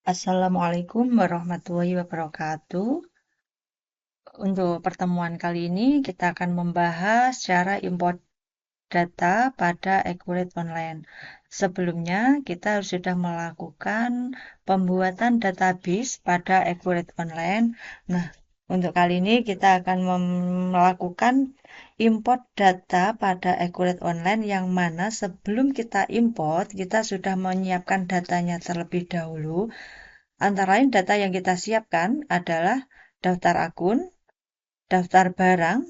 Assalamualaikum warahmatullahi wabarakatuh. Untuk pertemuan kali ini kita akan membahas cara import data pada Accurate Online. Sebelumnya kita sudah melakukan pembuatan database pada Accurate Online. Nah, untuk kali ini kita akan melakukan import data pada Accurate Online yang mana sebelum kita import, kita sudah menyiapkan datanya terlebih dahulu. Antara lain data yang kita siapkan adalah daftar akun, daftar barang,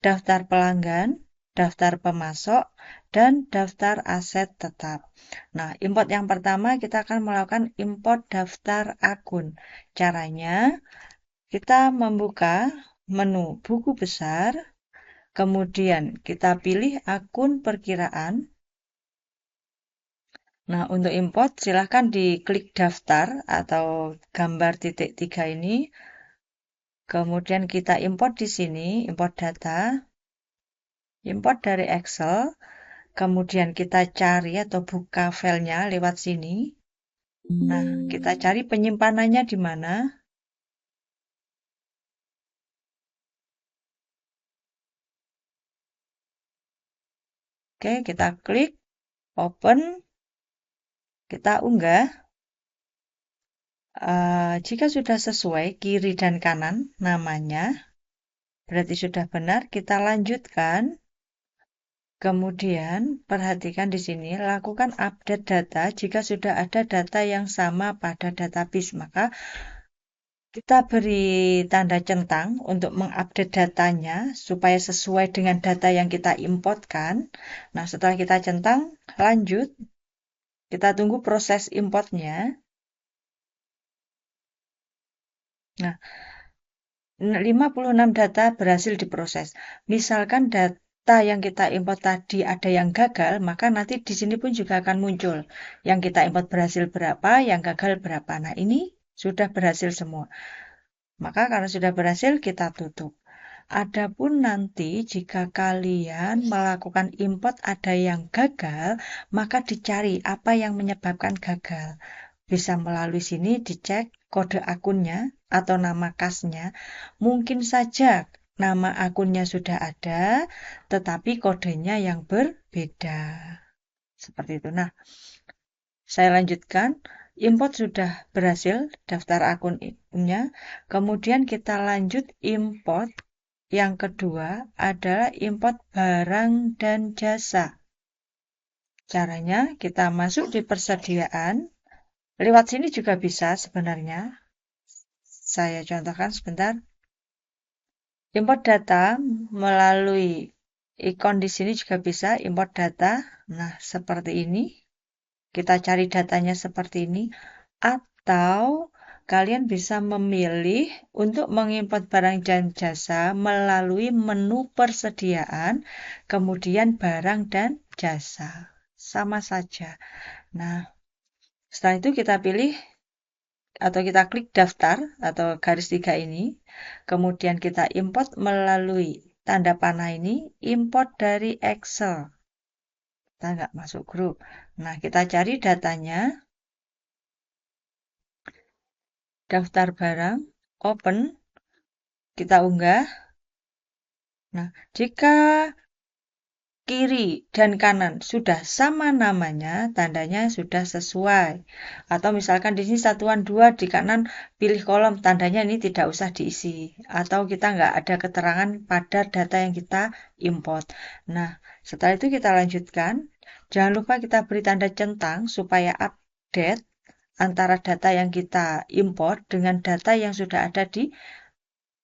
daftar pelanggan, daftar pemasok, dan daftar aset tetap. Nah, import yang pertama kita akan melakukan import daftar akun. Caranya, kita membuka menu buku besar, kemudian kita pilih akun perkiraan. Nah, untuk import silahkan diklik daftar atau gambar titik 3 ini. Kemudian kita import di sini, import data, import dari Excel, kemudian kita cari atau buka filenya lewat sini. Nah, kita cari penyimpanannya di mana. Oke, kita klik, open, kita unggah. Jika sudah sesuai kiri dan kanan namanya, berarti sudah benar, kita lanjutkan. Kemudian, perhatikan di sini, lakukan update data jika sudah ada data yang sama pada database. Maka, kita beri tanda centang untuk mengupdate datanya supaya sesuai dengan data yang kita importkan. Nah, setelah kita centang, lanjut. Kita tunggu proses importnya. Nah, 56 data berhasil diproses. Misalkan data yang kita import tadi ada yang gagal, maka nanti di sini pun juga akan muncul. Yang kita import berhasil berapa, yang gagal berapa. Nah, ini sudah berhasil semua. Maka karena sudah berhasil, kita tutup. Adapun nanti jika kalian melakukan import ada yang gagal, maka dicari apa yang menyebabkan gagal. Bisa melalui sini dicek kode akunnya atau nama kasnya. Mungkin saja nama akunnya sudah ada, tetapi kodenya yang berbeda. Seperti itu. Nah, saya lanjutkan. Import sudah berhasil, daftar akunnya. Kemudian kita lanjut import. Yang kedua adalah import barang dan jasa. Caranya kita masuk di persediaan. Lewat sini juga bisa sebenarnya. Saya contohkan sebentar. Import data melalui ikon di sini juga bisa import data. Nah, seperti ini. Kita cari datanya seperti ini. Atau kalian bisa memilih untuk mengimport barang dan jasa melalui menu persediaan, kemudian barang dan jasa. Sama saja. Nah, setelah itu kita pilih atau kita klik daftar atau garis 3 ini. Kemudian kita import melalui tanda panah ini, import dari Excel. Kita nggak masuk grup. Nah, kita cari datanya. Daftar barang, open, kita unggah. Nah, jika kiri dan kanan sudah sama namanya, tandanya sudah sesuai. Atau misalkan di sini satuan 2 di kanan pilih kolom, tandanya ini tidak usah diisi. Atau kita nggak ada keterangan pada data yang kita import. Nah, setelah itu kita lanjutkan. Jangan lupa kita beri tanda centang supaya update antara data yang kita import dengan data yang sudah ada di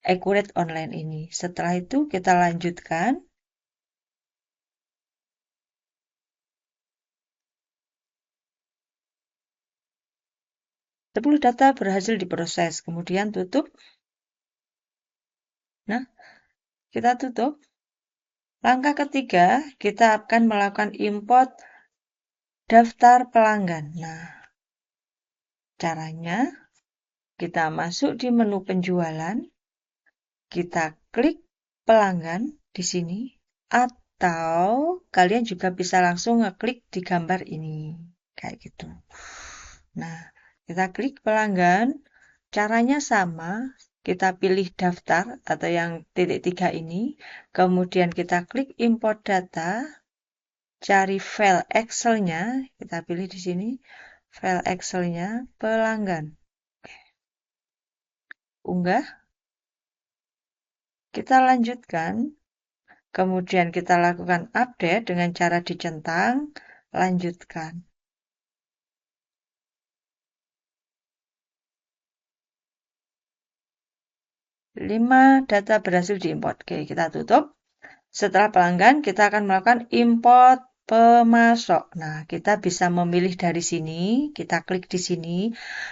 Accurate Online ini. Setelah itu kita lanjutkan. 10 data berhasil diproses, kemudian tutup. Nah, kita tutup. Langkah ketiga, kita akan melakukan import daftar pelanggan. Nah, caranya kita masuk di menu penjualan, kita klik pelanggan di sini, atau kalian juga bisa langsung ngeklik di gambar ini. Kayak gitu. Nah, Kita klik pelanggan, caranya sama, kita pilih daftar atau yang titik 3 ini, kemudian kita klik import data, cari file Excel-nya, kita pilih di sini, file Excel-nya, pelanggan. Unggah, kita lanjutkan, kemudian kita lakukan update dengan cara dicentang, lanjutkan. 5 data berhasil diimport. Oke, kita tutup. Setelah pelanggan, kita akan melakukan import pemasok. Nah, kita bisa memilih dari sini, kita klik di sini,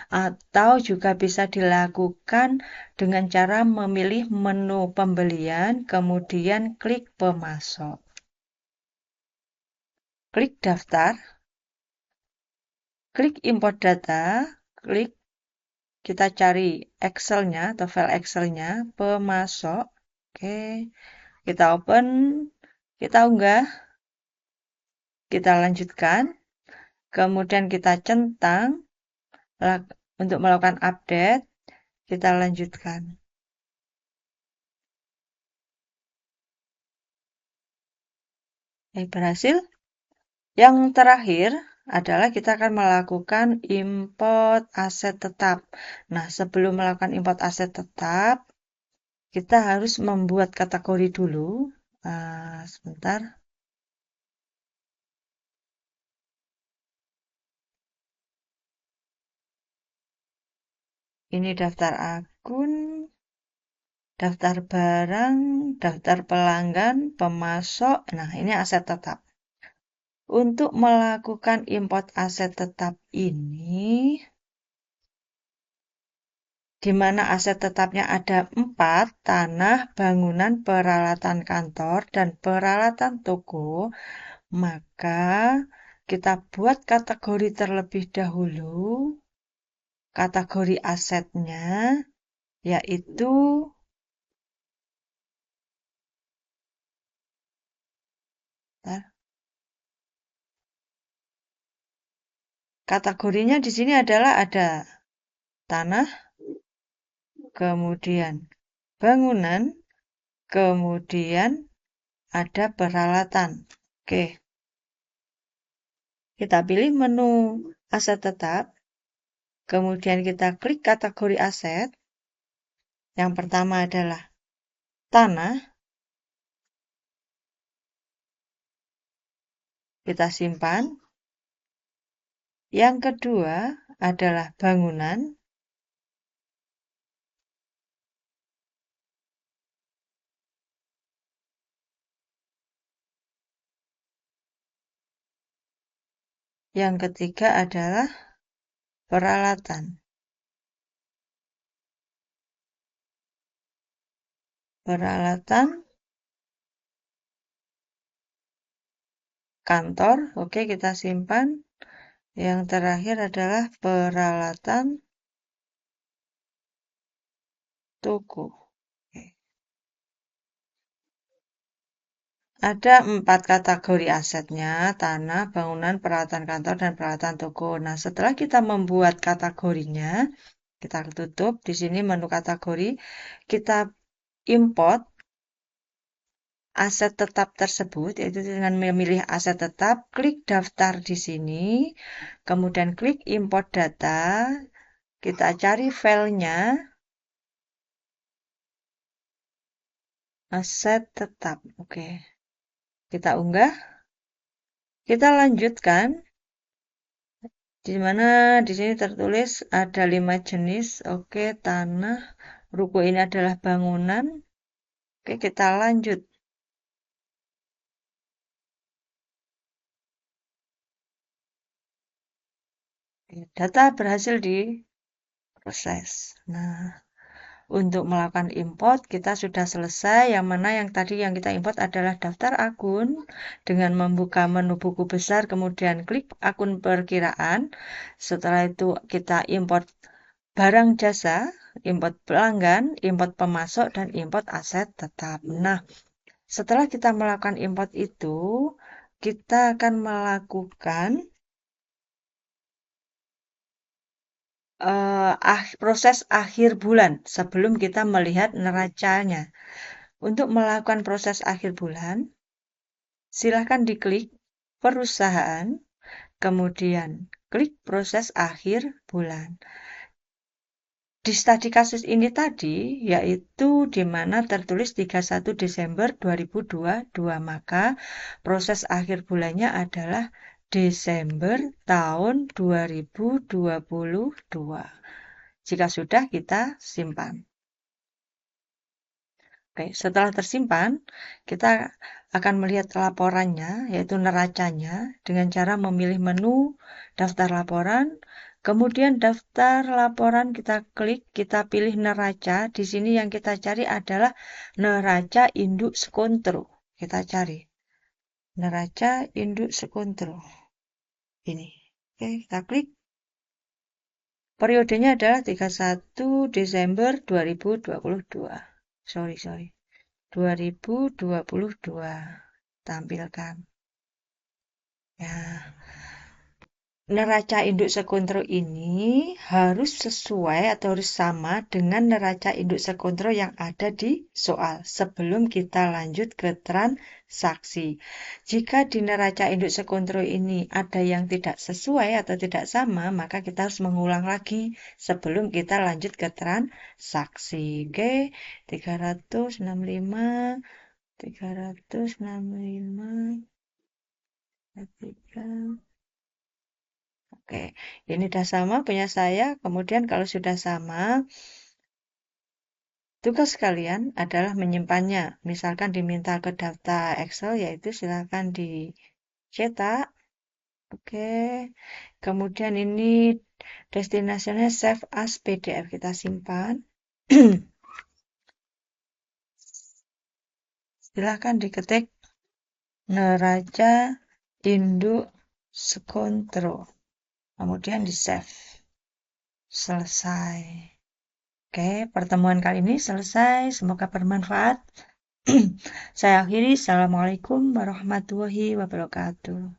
atau juga bisa dilakukan dengan cara memilih menu pembelian, kemudian klik pemasok. Klik daftar, klik import data, klik kita cari Excel-nya atau file Excel-nya, pemasok. Oke, kita open, kita unggah, kita lanjutkan, kemudian kita centang untuk melakukan update, kita lanjutkan. Berhasil. Yang terakhir adalah kita akan melakukan import aset tetap. Nah, sebelum melakukan import aset tetap, kita harus membuat kategori dulu. Sebentar. Ini daftar akun, daftar barang, daftar pelanggan, pemasok. Nah, ini aset tetap. Untuk melakukan import aset tetap ini, di mana aset tetapnya ada 4, tanah, bangunan, peralatan kantor, dan peralatan toko, maka kita buat kategori terlebih dahulu. Kategori asetnya yaitu kategorinya di sini adalah ada tanah, kemudian bangunan, kemudian ada peralatan. Oke. Kita pilih menu aset tetap, kemudian kita klik kategori aset. Yang pertama adalah tanah. Kita simpan. Yang kedua adalah bangunan. Yang ketiga adalah peralatan. Peralatan kantor, oke kita simpan. Yang terakhir adalah peralatan toko. Ada 4 kategori asetnya, tanah, bangunan, peralatan kantor, dan peralatan toko. Nah, setelah kita membuat kategorinya, kita tutup di sini menu kategori, kita import aset tetap tersebut, yaitu dengan memilih aset tetap, klik daftar di sini, kemudian klik import data, kita cari filenya, aset tetap, oke. Kita unggah, kita lanjutkan, di mana di sini tertulis ada 5 jenis, oke, tanah, ruko ini adalah bangunan, oke, kita lanjut. Data berhasil diproses. Nah, untuk melakukan import, kita sudah selesai. Yang mana yang tadi yang kita import adalah daftar akun. Dengan membuka menu buku besar, kemudian klik akun perkiraan. Setelah itu kita import barang jasa, import pelanggan, import pemasok, dan import aset tetap. Nah, setelah kita melakukan import itu, kita akan melakukan proses akhir bulan sebelum kita melihat neracanya. Untuk melakukan proses akhir bulan, silakan diklik perusahaan, kemudian klik proses akhir bulan. Di studi kasus ini tadi, yaitu di mana tertulis 31 Desember 2022, maka proses akhir bulannya adalah Desember tahun 2022. Jika sudah, kita simpan. Oke, setelah tersimpan, kita akan melihat laporannya, yaitu neracanya, dengan cara memilih menu daftar laporan. Kemudian daftar laporan kita klik, kita pilih neraca. Di sini yang kita cari adalah neraca induk sekontro. Kita cari neraca induk sekontro. Ini. Oke, kita klik. Periodenya adalah 31 Desember 2022. Sorry. 2022. Tampilkan. Ya. Neraca induk sekontro ini harus sesuai atau harus sama dengan neraca induk sekontro yang ada di soal sebelum kita lanjut ke transaksi. Jika di neraca induk sekontro ini ada yang tidak sesuai atau tidak sama, maka kita harus mengulang lagi sebelum kita lanjut ke transaksi. Oke, 365 365 Oke, ini udah sama punya saya. Kemudian kalau sudah sama, tugas kalian adalah menyimpannya. Misalkan diminta ke daftar Excel, yaitu silakan dicetak. Oke, kemudian ini destinasinya save as PDF, kita simpan. Silakan diketik neraca induk sekontro. Kemudian di save. Selesai. Oke, pertemuan kali ini selesai. Semoga bermanfaat. Saya akhiri. Assalamualaikum warahmatullahi wabarakatuh.